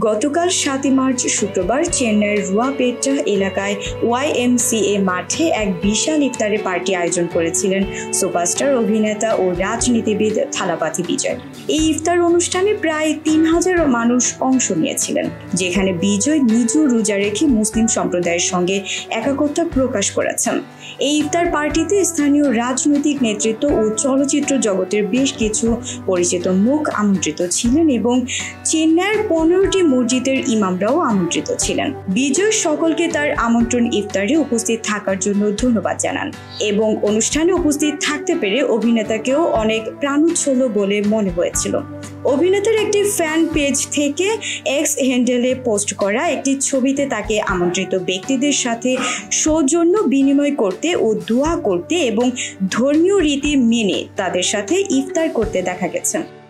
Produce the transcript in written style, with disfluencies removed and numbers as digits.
গতকাল 7 মার্চ শুক্রবার চেন্নাইয়ের রুয়াপেটা এলাকায় YMCA মাঠে এক বিশাল ইফতারের পার্টি আয়োজন করেছিলেন সুপারস্টার অভিনেতা ও রাজনীতিবিদ থালাপতি বিজয়। এই ইফতার অনুষ্ঠানে প্রায় 3000 মানুষ অংশ নিয়েছিলেন, যেখানে বিজয় নিজেও রোজা রেখে মুসলিম সম্প্রদায়ের সঙ্গে একাত্মতা প্রকাশ করেছেন। এই ইফতার পার্টিতে স্থানীয় রাজনৈতিক নেতৃত্ব ও চলচ্চিত্র জগতের বেশ কিছু পরিচিত মুখ আমন্ত্রিত ছিলেন এবং চেন্নাইয়ের 15টি মসজিদের ইমামরাও আমন্ত্রিত ছিলেন। বিজয় সকলকে তার আমন্ত্রণ ইফতারে উপস্থিত থাকার জন্য ধন্যবাদ জানান এবং অনুষ্ঠানে উপস্থিত থাকতে পেরে অভিনেতাকেও অনেক প্রাণোচ্ছল বলে মনে হয়েছিল। অভিনেতার একটি ফ্যান পেজ থেকে এক্স হ্যান্ডেলে পোস্ট করা একটি ছবিতে তাকে আমন্ত্রিত ব্যক্তিদের সাথে সৌজন্য বিনিময় করতে ও দোয়া করতে এবং ধর্মীয় রীতি মেনে তাদের সাথে ইফতার করতে দেখা গেছে।